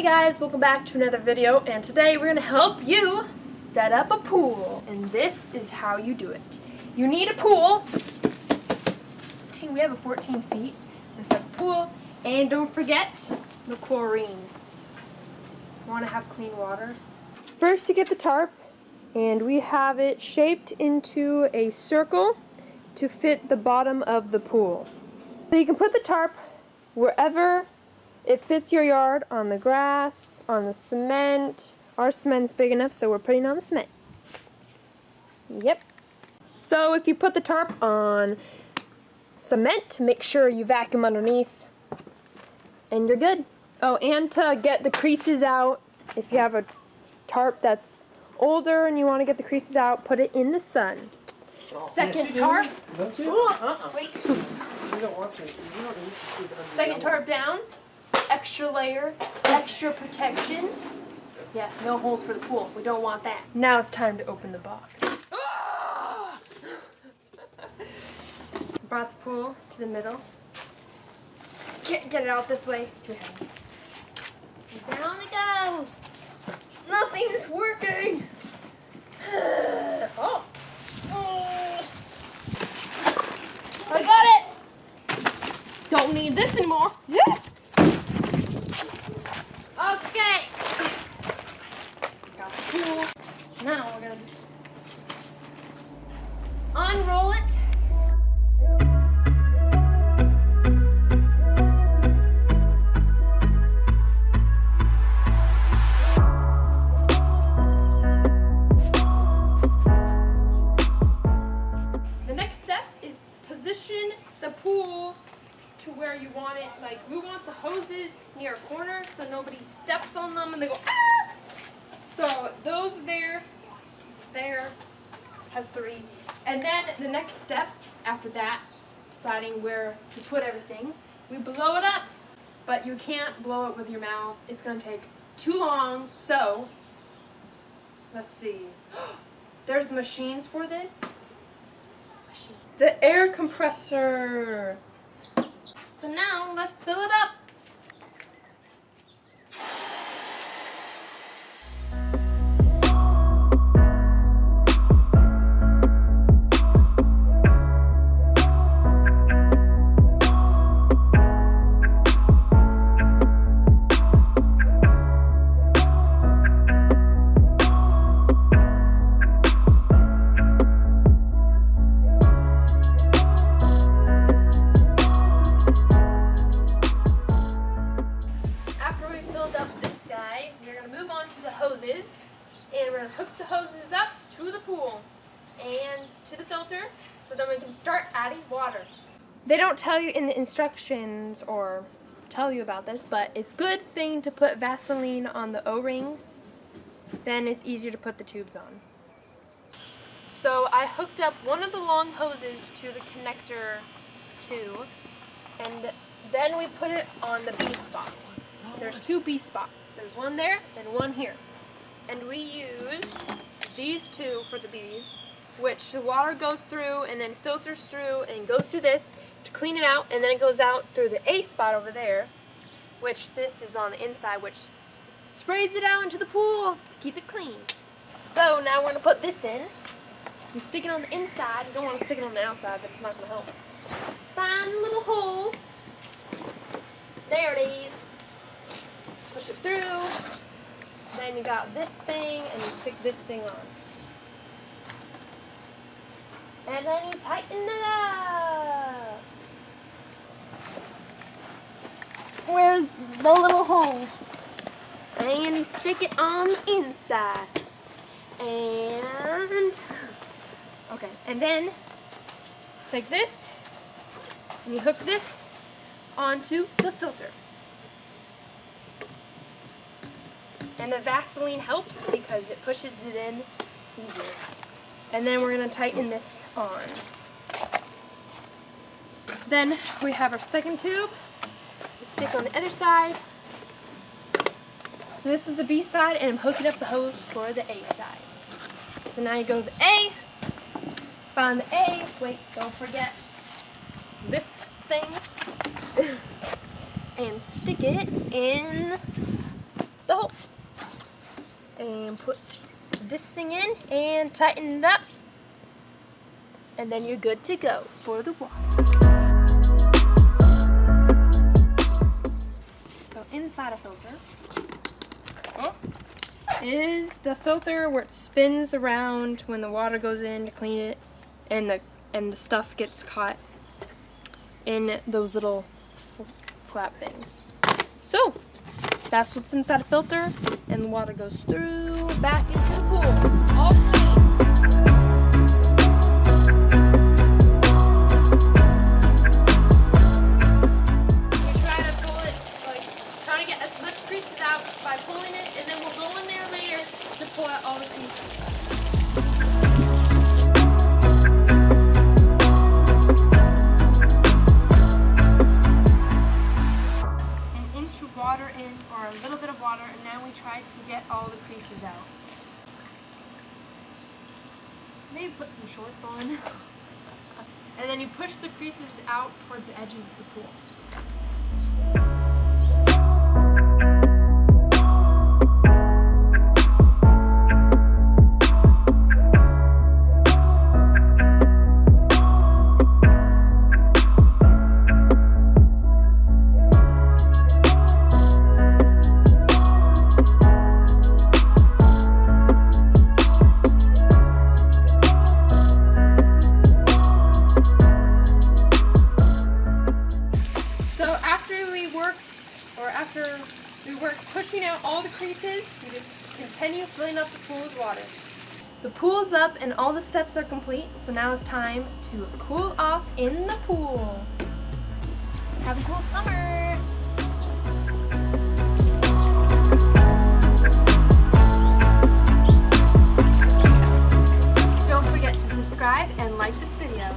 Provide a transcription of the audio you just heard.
guys, welcome back to another video, and today we're going to help you set up a pool, and this is how you do it. You need a pool. We have a 14 feet. Let's have a pool, and don't forget the chlorine. You want to have clean water. First, you get the tarp, and we have it shaped into a circle to fit the bottom of the pool. So you can put the tarp wherever it fits your yard, on the grass, on the cement. Our cement's big enough, so we're putting on the cement. Yep. So if you put the tarp on cement, make sure you vacuum underneath, and you're good. Oh, and to get the creases out, if you have a tarp that's older and you want to get the creases out, put it in the sun. Second tarp. Wait. Second tarp down. Extra layer, extra protection. Yeah, no holes for the pool. We don't want that. Now it's time to open the box. Brought the pool to the middle. Can't get it out this way. It's too heavy. Down it goes. Nothing is working. Oh. I got it. Don't need this anymore. Yeah. Okay. Got the pool. Now we're gonna unroll it. The next step is position the pool to where you want it. Like, we want the hoses near a corner so nobody steps on them and they go, ah! So those there has 3. And then the next step after that, deciding where to put everything, we blow it up. But you can't blow it with your mouth. It's gonna take too long, so let's see. There's machines for this. The air compressor. So now, let's fill it up. Hoses, and we're going to hook the hoses up to the pool and to the filter so then we can start adding water. They don't tell you in the instructions or tell you about this, but it's a good thing to put Vaseline on the O-rings, then it's easier to put the tubes on. So I hooked up one of the long hoses to the connector 2, and then we put it on the B spot. There's 2 B spots. There's one there and one here. And we use these 2 for the B's, which the water goes through and then filters through and goes through this to clean it out, and then it goes out through the A spot over there, which this is on the inside, which sprays it out into the pool to keep it clean. So now we're going to put this in. You stick it on the inside. You don't want to stick it on the outside, but it's not going to help. Find a little hole. There it is. Push it through, then you got this thing, and you stick this thing on. And then you tighten it up. Where's the little hole? And you stick it on the inside. And, okay, and then take this, and you hook this onto the filter. And the Vaseline helps because it pushes it in easier. And then we're going to tighten this on. Then we have our second tube. We stick on the other side. This is the B side, and I'm hooking up the hose for the A side. So now you go to the A, find the A, wait, don't forget this thing, and stick it in the hole. And put this thing in and tighten it up. And then you're good to go for the water. So inside a filter is the filter where it spins around when the water goes in to clean it, and the stuff gets caught in those little flap things. So that's what's inside a filter, and the water goes through back into the pool, all clean. We try to pull it, try to get as much creases out by pulling it, and then we'll go in there later to pull out all the creases. Water in, or a little bit of water, and now we try to get all the creases out. Maybe put some shorts on. And then you push the creases out towards the edges of the pool. After we work pushing out all the creases, we just continue filling up the pool with water. The pool's up and all the steps are complete, so now it's time to cool off in the pool. Have a cool summer! Don't forget to subscribe and like this video.